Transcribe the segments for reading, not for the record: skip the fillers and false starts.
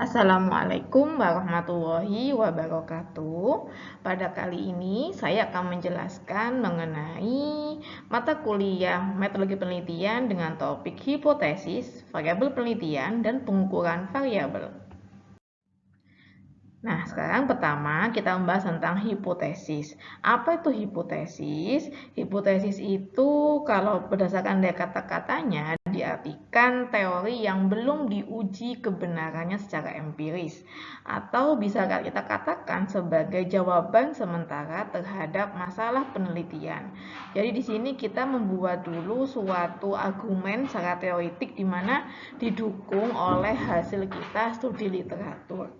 Assalamualaikum warahmatullahi wabarakatuh. Pada kali ini saya akan menjelaskan mengenai mata kuliah metodologi penelitian dengan topik hipotesis, variabel penelitian, dan pengukuran variabel. Nah, sekarang pertama kita membahas tentang hipotesis. Apa itu hipotesis? Hipotesis itu kalau berdasarkan dari kata-katanya diartikan teori yang belum diuji kebenarannya secara empiris, atau bisa kita katakan sebagai jawaban sementara terhadap masalah penelitian. Jadi di sini kita membuat dulu suatu argumen secara teoretik di mana didukung oleh hasil kita studi literatur.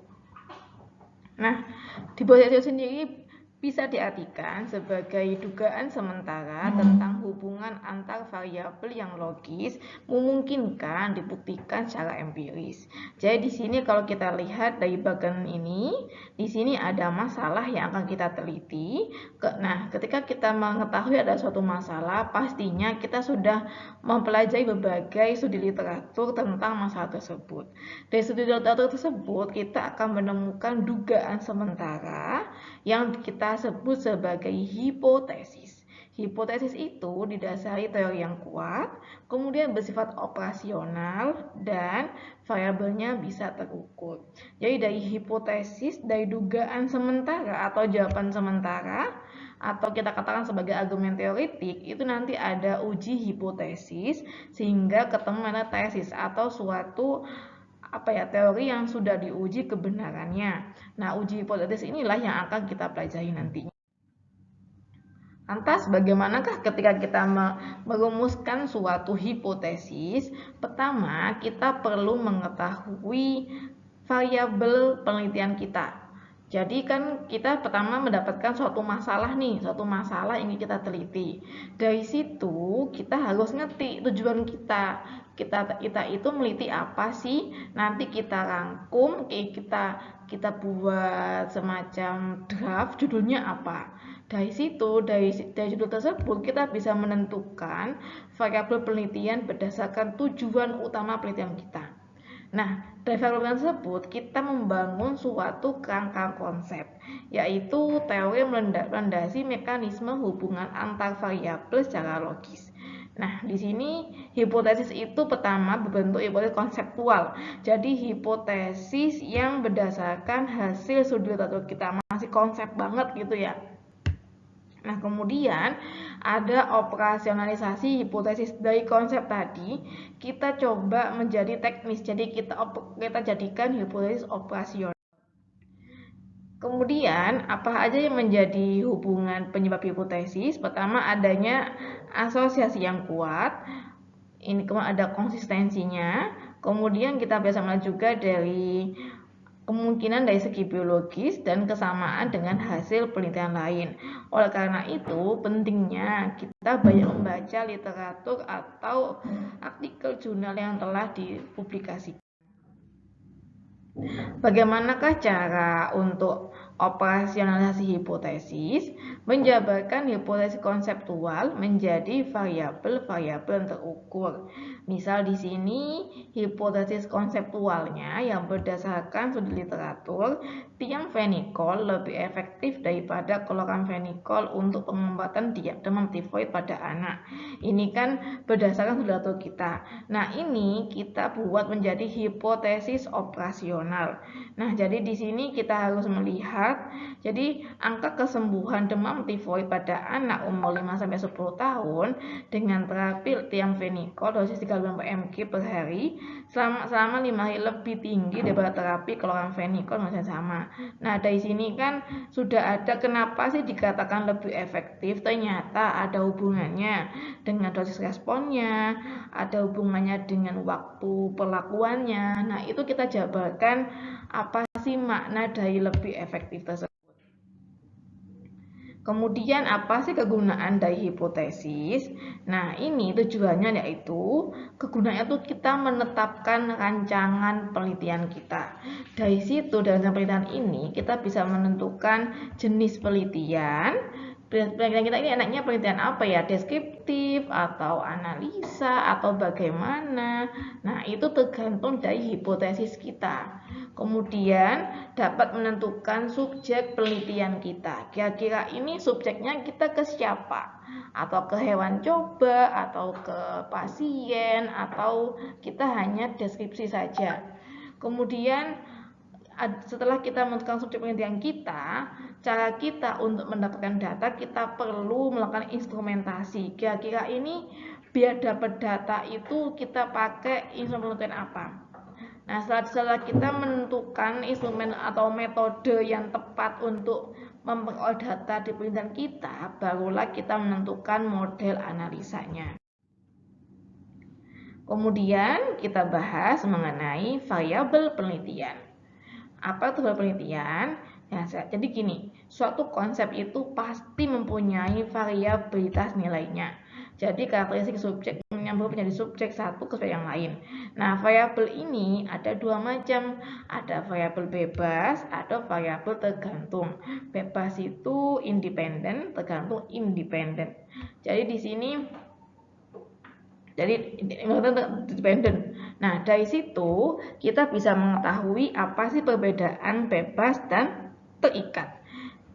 Nah, hipotesis sendiri bisa diartikan sebagai dugaan sementara tentang hubungan antar variabel yang logis memungkinkan dibuktikan secara empiris. Jadi di sini kalau kita lihat dari bagian ini, di sini ada masalah yang akan kita teliti. Nah, ketika kita mengetahui ada suatu masalah, pastinya kita sudah mempelajari berbagai studi literatur tentang masalah tersebut. Dari studi literatur tersebut, kita akan menemukan dugaan sementara yang kita sebut sebagai hipotesis. Hipotesis itu didasari teori yang kuat, kemudian bersifat operasional, dan variabelnya bisa terukur. Jadi dari hipotesis, dari dugaan sementara atau jawaban sementara, atau kita katakan sebagai argumen teoritik, itu nanti ada uji hipotesis sehingga ketemu ada tesis atau suatu teori yang sudah diuji kebenarannya. Nah, uji hipotesis inilah yang akan kita pelajari nantinya. Lantas, bagaimanakah ketika kita merumuskan suatu hipotesis? Pertama, kita perlu mengetahui variabel penelitian kita. Jadi kan kita pertama mendapatkan suatu masalah nih, suatu masalah ingin kita teliti. Dari situ kita harus ngerti tujuan kita. Kita itu meliti apa sih? Nanti kita rangkum, kita buat semacam draft, judulnya apa. Dari situ, dari judul tersebut kita bisa menentukan variabel penelitian berdasarkan tujuan utama penelitian kita. Nah, dari variabel tersebut kita membangun suatu kerangka konsep, yaitu teori melandasi mekanisme hubungan antar variabel secara logis. Nah, di sini hipotesis itu pertama berbentuk hipotesis konseptual. Jadi hipotesis yang berdasarkan hasil studi literatur kita, masih konsep banget gitu ya. Nah, kemudian ada operasionalisasi hipotesis. Dari konsep tadi kita coba menjadi teknis. Jadi kita jadikan hipotesis operasional. Kemudian, apa aja yang menjadi hubungan penyebab hipotesis? Pertama, adanya asosiasi yang kuat. Ini kemudian ada konsistensinya. Kemudian kita bisa melihat juga dari kemungkinan dari segi biologis dan kesamaan dengan hasil penelitian lain. Oleh karena itu, pentingnya kita banyak membaca literatur atau artikel jurnal yang telah dipublikasikan. Bagaimanakah cara untuk operasionalisasi hipotesis? Menjabarkan hipotesis konseptual menjadi variabel-variabel yang terukur. Misal di sini hipotesis konseptualnya yang berdasarkan studi literatur, thiamphenicol lebih efektif daripada chloramphenicol untuk pengobatan demam tifoid pada anak. Ini kan berdasarkan studi literatur kita. Nah, ini kita buat menjadi hipotesis operasional. Nah, jadi di sini kita harus melihat, jadi angka kesembuhan demam tifoid pada anak umur 5-10 tahun dengan terapi thiamphenicol dosis 30 mg per hari selama 5 hari lebih tinggi daripada terapi chloramphenicol masih sama. Nah, dari sini kan sudah ada kenapa sih dikatakan lebih efektif, ternyata ada hubungannya dengan dosis responnya, ada hubungannya dengan waktu perlakuannya. Nah, itu kita jabarkan apa sih makna dari lebih efektif tersebut. Kemudian apa sih kegunaan dari hipotesis? Nah, ini tujuannya yaitu kegunaannya itu kita menetapkan rancangan penelitian kita. Dari situ, dari penelitian ini kita bisa menentukan jenis penelitian. Penelitian kita ini enaknya penelitian apa ya? Deskriptif atau analisa atau bagaimana? Nah, itu tergantung dari hipotesis kita. Kemudian dapat menentukan subjek penelitian kita. Kira-kira ini subjeknya kita ke siapa? Atau ke hewan coba, atau ke pasien, atau kita hanya deskripsi saja. Kemudian setelah kita menentukan subjek penelitian kita, cara kita untuk mendapatkan data, kita perlu melakukan instrumentasi. Kira-kira ini biar dapat data itu kita pakai instrumen penelitian apa? Nah, setelah kita menentukan instrumen atau metode yang tepat untuk memperoleh data di penelitian kita, barulah kita menentukan model analisanya. Kemudian kita bahas mengenai variabel penelitian. Apa itu variabel penelitian? Ya, jadi gini, suatu konsep itu pasti mempunyai variabilitas nilainya. Jadi karakteristik subjek menyambung menjadi subjek satu ke subjek yang lain. Nah, variabel ini ada dua macam. Ada variabel bebas, ada variabel tergantung. Bebas itu independen, tergantung independen. Jadi di sini independen. Nah, dari situ kita bisa mengetahui apa sih perbedaan bebas dan terikat.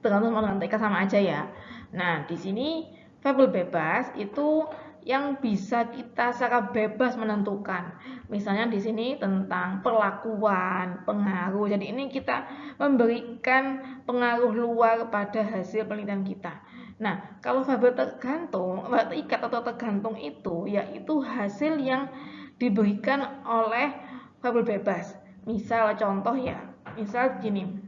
Tergantung dengan terikat sama aja ya. Nah, di sini variabel bebas itu yang bisa kita secara bebas menentukan. Misalnya di sini tentang perlakuan, pengaruh. Jadi ini kita memberikan pengaruh luar pada hasil penelitian kita. Nah, kalau variabel tergantung, terikat atau tergantung itu yaitu hasil yang diberikan oleh variabel bebas. Misal contoh ya, misal gini.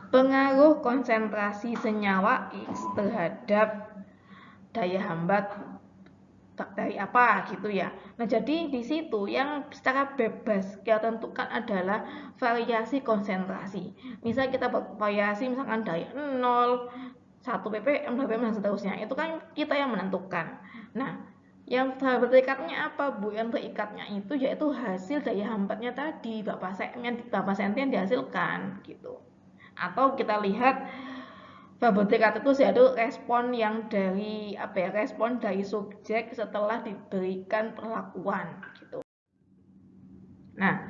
Pengaruh konsentrasi senyawa X terhadap daya hambat bakteri apa gitu ya. Nah, jadi di situ yang secara bebas kita tentukan adalah variasi konsentrasi. Misal kita variasi misalkan dari 0, 1 ppm, 2 ppm dan seterusnya. Itu kan kita yang menentukan. Nah, yang terikatnya apa, Bu? Yang terikatnya itu yaitu hasil daya hambatnya tadi, berapa senti yang dihasilkan gitu. Atau kita lihat variabel terikat itu yaitu respon yang dari respon dari subjek setelah diberikan perlakuan gitu. Nah,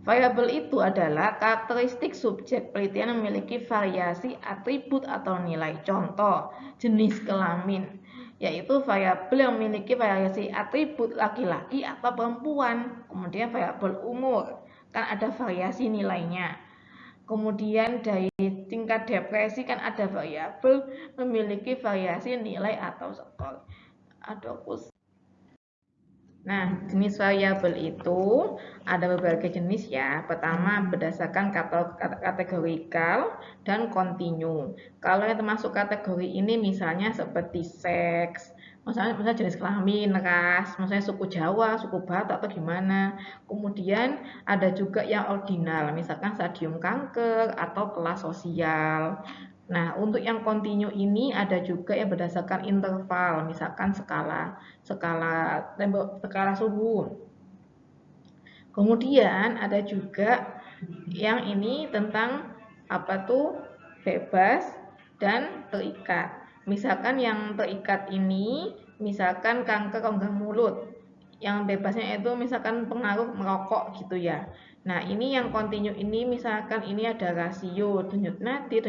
variabel itu adalah karakteristik subjek penelitian yang memiliki variasi atribut atau nilai. Contoh, jenis kelamin, yaitu variabel yang memiliki variasi atribut laki-laki atau perempuan. Kemudian variabel umur, kan ada variasi nilainya. Kemudian dari tingkat depresi kan ada variabel memiliki variasi nilai atau skor. Nah, jenis variabel itu ada berbagai jenis ya. Pertama berdasarkan kategorikal dan kontinu. Kalau yang termasuk kategori ini misalnya seperti seks, misalnya jenis kelamin, ras, misalnya suku Jawa, suku Batak atau gimana. Kemudian ada juga yang ordinal, misalkan stadium kanker atau kelas sosial. Nah, untuk yang kontinu ini ada juga yang berdasarkan interval, misalkan skala suhu. Kemudian ada juga yang ini tentang bebas dan terikat. Misalkan yang terikat ini, misalkan kanker rongga mulut. Yang bebasnya itu misalkan pengaruh merokok gitu ya. Nah, ini yang kontinu ini misalkan ini ada rasio denyut nadi,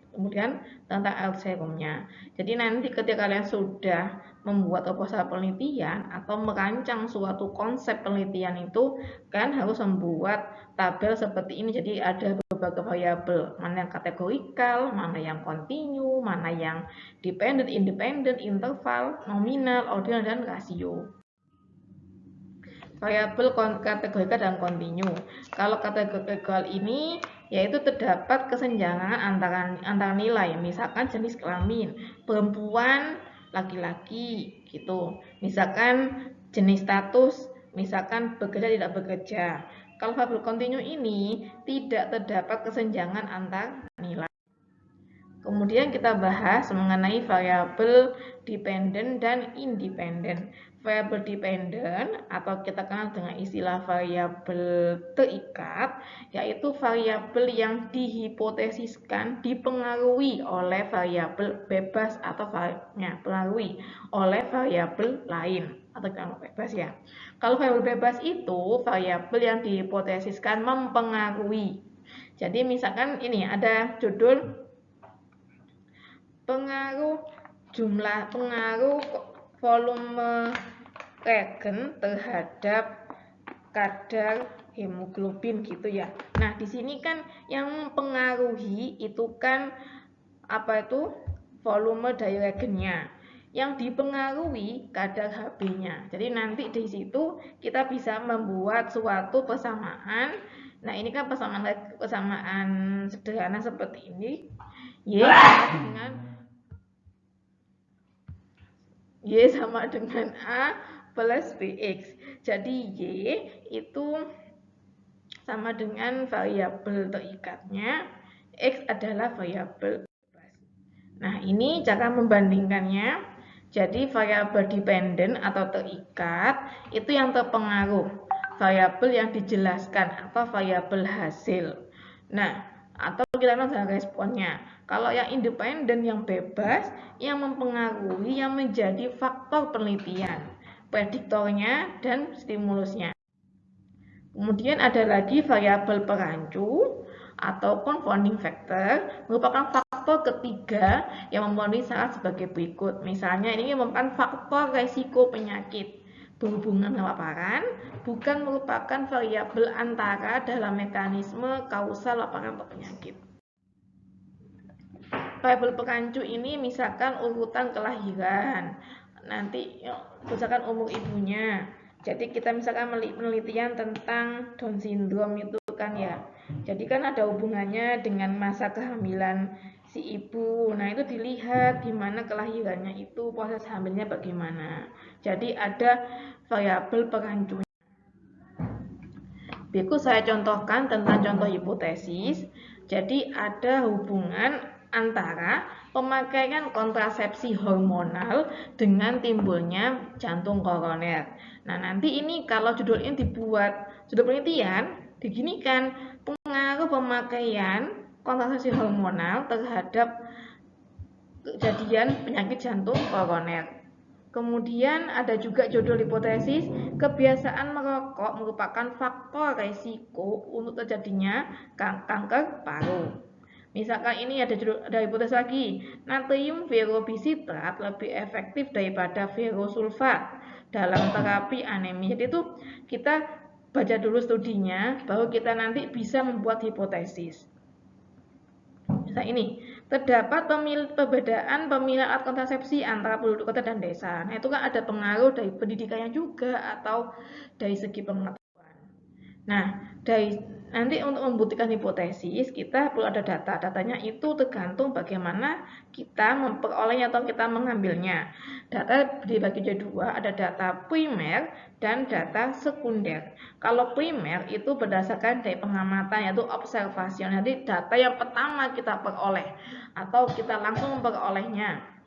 kemudian tentang L serumnya. Jadi nanti ketika kalian sudah membuat proposal penelitian atau merancang suatu konsep penelitian itu kan harus membuat tabel seperti ini. Jadi ada beberapa variabel, mana yang kategorikal, mana yang kontinu, mana yang dependent, independent, interval, nominal, ordinal, dan rasio. Variabel kategorikal dan kontinu. Kalau kategorikal ini yaitu terdapat kesenjangan antara nilai, misalkan jenis kelamin, perempuan, laki-laki gitu. Misalkan jenis status, misalkan bekerja tidak bekerja. Kalau variabel kontinu ini tidak terdapat kesenjangan antar nilai. Kemudian kita bahas mengenai variabel dependen dan independen. variabel dependent atau kita kenal dengan istilah variabel terikat, yaitu variabel yang dihipotesiskan dipengaruhi oleh variabel bebas atau pengaruhi oleh variabel lain atau kita bebas ya. Kalau variabel bebas itu variabel yang dihipotesiskan mempengaruhi. Jadi misalkan ini ada judul pengaruh volume reagen terhadap kadar hemoglobin gitu ya. Nah, di sini kan yang mempengaruhi itu kan apa itu? Volume dari reagennya. Yang dipengaruhi kadar Hb-nya. Jadi nanti di situ kita bisa membuat suatu persamaan. Nah, ini kan persamaan sederhana seperti ini. Y sama dengan A plus Bx. Jadi Y itu sama dengan variabel terikatnya, X adalah variabel bebas. Nah, ini cara membandingkannya. Jadi variabel dependent atau terikat itu yang terpengaruh, variabel yang dijelaskan atau variabel hasil. Nah, atau kita dengan responnya. Kalau yang independen, yang bebas, yang mempengaruhi, yang menjadi faktor penelitian, prediktornya dan stimulusnya. Kemudian ada lagi variabel perancu atau confounding factor, merupakan faktor ketiga yang memenuhi syarat sebagai berikut. Misalnya ini merupakan faktor resiko penyakit berhubungan dengan paparan, bukan merupakan variabel antara dalam mekanisme kausal paparan atau penyakit. Variabel perancu ini misalkan urutan kelahiran, nanti misalkan umur ibunya. Jadi kita misalkan penelitian tentang Down syndrome itu kan ya. Jadi kan ada hubungannya dengan masa kehamilan si ibu. Nah, itu dilihat gimana kelahirannya itu, proses hamilnya bagaimana. Jadi ada variabel perancunya. Berikut saya contohkan tentang contoh hipotesis. Jadi ada hubungan antara pemakaian kontrasepsi hormonal dengan timbulnya jantung koroner. Nah, nanti ini kalau judul ini dibuat judul penelitian, diginikan pengaruh pemakaian kontrasepsi hormonal terhadap kejadian penyakit jantung koroner. Kemudian ada juga judul hipotesis, kebiasaan merokok merupakan faktor resiko untuk terjadinya kanker paru. Misalkan ini ada hipotesis lagi, natrium ferrobisitrat lebih efektif daripada ferrosulfat dalam terapi anemia. Jadi itu kita baca dulu studinya, baru kita nanti bisa membuat hipotesis. Nah, ini terdapat perbedaan pemilihan alat kontrasepsi antara penduduk kota dan desa. Nah, itu kan ada pengaruh dari pendidikannya juga atau dari segi pengetahuan. Nah, nanti untuk membuktikan hipotesis kita perlu ada data. Datanya itu tergantung bagaimana kita memperolehnya atau kita mengambilnya. Data dibagi jadi dua, ada data primer dan data sekunder. Kalau primer itu berdasarkan dari pengamatan, yaitu observasi. Jadi data yang pertama kita peroleh atau kita langsung memperolehnya.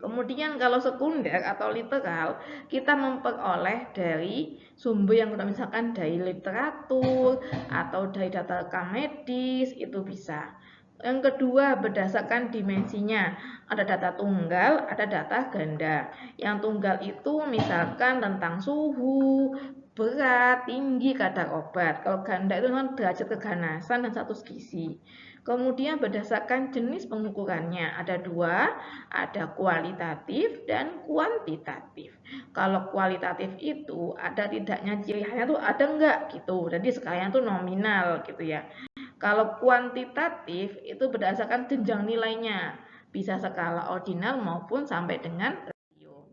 Kemudian kalau sekunder atau literal, kita memperoleh dari sumber yang kita misalkan dari literatur atau dari data rekam medis, itu bisa. Yang kedua, berdasarkan dimensinya. Ada data tunggal, ada data ganda. Yang tunggal itu misalkan tentang suhu, berat, tinggi, kadar obat. Kalau ganda itu kan derajat keganasan dan status gizi. Kemudian berdasarkan jenis pengukurannya, ada dua, ada kualitatif dan kuantitatif. Kalau kualitatif itu ada tidaknya ciri khasnya tuh ada enggak gitu, jadi sekalian tuh nominal gitu ya. Kalau kuantitatif itu berdasarkan jenjang nilainya, bisa skala ordinal maupun sampai dengan rasio.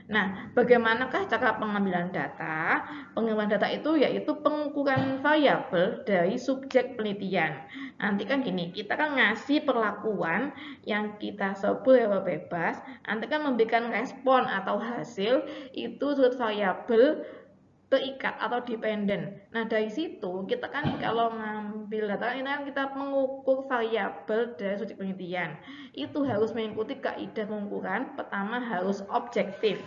Nah, bagaimanakah cara pengambilan data? Pengambilan data itu yaitu pengukuran variabel dari subjek penelitian. Nanti kan gini, kita kan ngasih perlakuan yang kita sebut bebas, nanti kan memberikan respon atau hasil itu sudut variabel terikat atau dependen. Nah, dari situ kita kan kalau ngambil data ini kan kita mengukur variabel dari subjek penelitian. Itu harus mengikuti kaidah pengukuran. Pertama harus objektif.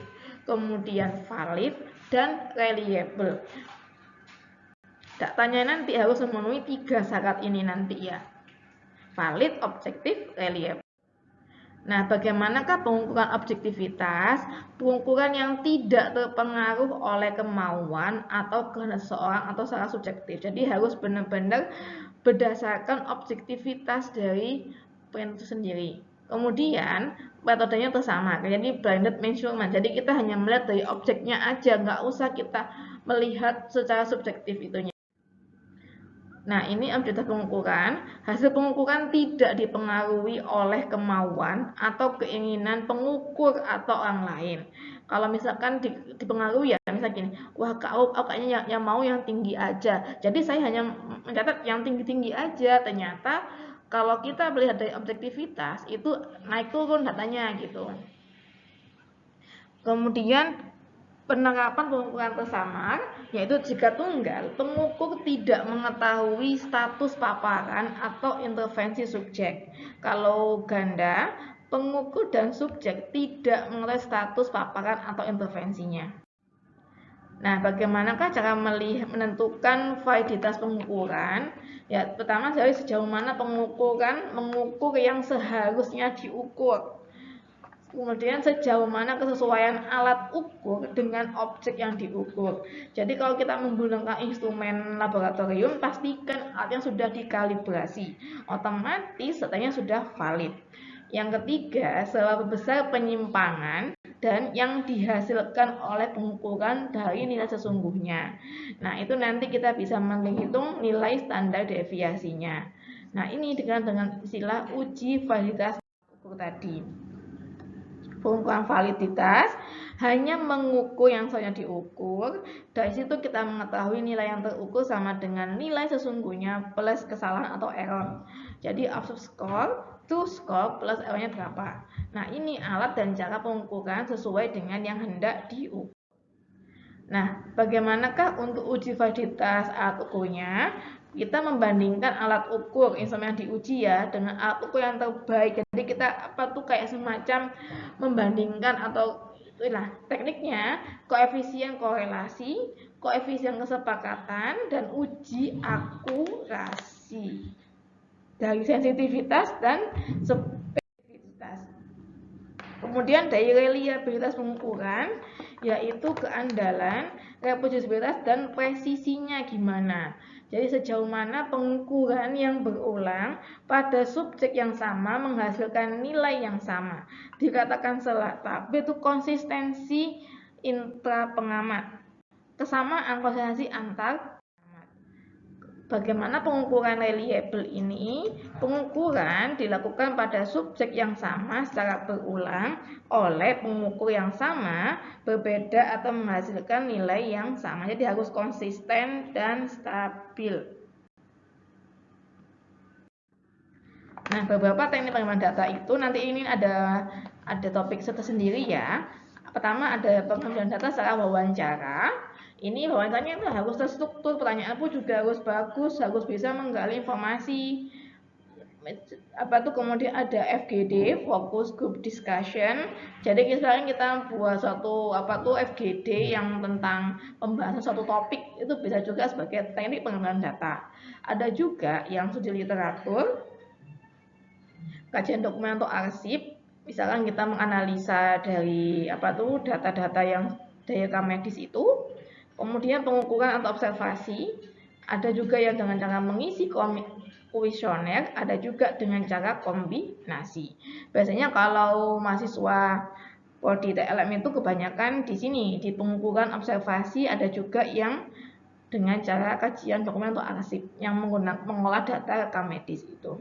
kemudian valid, dan reliable. Datanya nanti harus memenuhi 3 syarat ini nanti ya. Valid, objektif, reliable. Nah, bagaimanakah pengukuran objektivitas? Pengukuran yang tidak terpengaruh oleh kemauan atau kehendak seseorang atau secara subjektif. Jadi harus benar-benar berdasarkan objektivitas dari penelitian itu sendiri. Kemudian metodenya sama, jadi blinded measurement. Jadi kita hanya melihat dari objeknya aja, nggak usah kita melihat secara subjektif itunya. Nah, ini objektivitas pengukuran. Hasil pengukuran tidak dipengaruhi oleh kemauan atau keinginan pengukur atau orang lain. Kalau misalkan dipengaruhi ya, misalnya gini, wah aku kayaknya yang mau yang tinggi aja. Jadi saya hanya mencatat yang tinggi-tinggi aja. Ternyata kalau kita melihat dari objektivitas itu naik turun datanya gitu. Kemudian penerapan pengukuran tersamar, yaitu jika tunggal, pengukur tidak mengetahui status paparan atau intervensi subjek. Kalau ganda, pengukur dan subjek tidak mengetahui status paparan atau intervensinya. Nah, bagaimanakah cara menentukan validitas pengukuran? Ya, pertama dari sejauh mana pengukuran mengukur yang seharusnya diukur. Kemudian sejauh mana kesesuaian alat ukur dengan objek yang diukur. Jadi kalau kita menggunakan instrumen laboratorium, pastikan alatnya sudah dikalibrasi. Otomatis datanya sudah valid. Yang ketiga, seberapa besar penyimpangan dan yang dihasilkan oleh pengukuran dari nilai sesungguhnya. Nah, itu nanti kita bisa menghitung nilai standar deviasinya. Nah, ini dengan istilah uji validitas ukur tadi. Pengukuran validitas hanya mengukur yang seharusnya diukur. Dari situ kita mengetahui nilai yang terukur sama dengan nilai sesungguhnya plus kesalahan atau error. Jadi absolute score to score plus errornya berapa. Nah, ini alat dan cara pengukuran sesuai dengan yang hendak diukur. Nah, bagaimanakah untuk uji validitas alat ukurnya? Kita membandingkan alat ukur instrumen yang diuji ya dengan alat ukur yang terbaik. Jadi kita kayak semacam membandingkan atau itulah tekniknya koefisien korelasi, koefisien kesepakatan, dan uji akurasi dari sensitivitas dan spesifisitas. Kemudian dari reliabilitas pengukuran yaitu keandalan, reproducibilitas, dan presisinya gimana. Jadi sejauh mana pengukuran yang berulang pada subjek yang sama menghasilkan nilai yang sama. Dikatakan stabil itu konsistensi intra pengamat. Kesamaan konsistensi antar pengamat. Bagaimana pengukuran reliable ini? Pengukuran dilakukan pada subjek yang sama secara berulang oleh pengukur yang sama, berbeda atau menghasilkan nilai yang sama. Jadi harus konsisten dan stabil. Nah, beberapa teknik pengembangan data itu nanti ini ada topik tersendiri ya. Pertama ada pengambilan data secara wawancara. Ini wawancaranya harus terstruktur, pertanyaan pun juga harus bagus, harus bisa menggali informasi. Kemudian ada FGD, focus group discussion. Jadi misalnya kita buat suatu FGD yang tentang pembahasan suatu topik, itu bisa juga sebagai teknik pengembangan data. Ada juga yang studi literatur, kajian dokumen atau arsip. Misalkan kita menganalisa dari data-data yang dari rekam medis itu. Kemudian pengukuran atau observasi, ada juga yang dengan cara mengisi kuesioner, ada juga dengan cara kombinasi. Biasanya kalau mahasiswa prodi TLM itu kebanyakan di sini, di pengukuran observasi, ada juga yang dengan cara kajian dokumen atau arsip yang mengolah data rekam medis itu.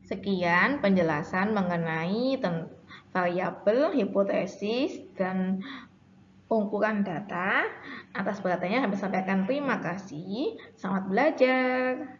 Sekian penjelasan mengenai variabel, hipotesis, dan pengukuran data. Atas perhatiannya kami sampaikan terima kasih. Selamat belajar.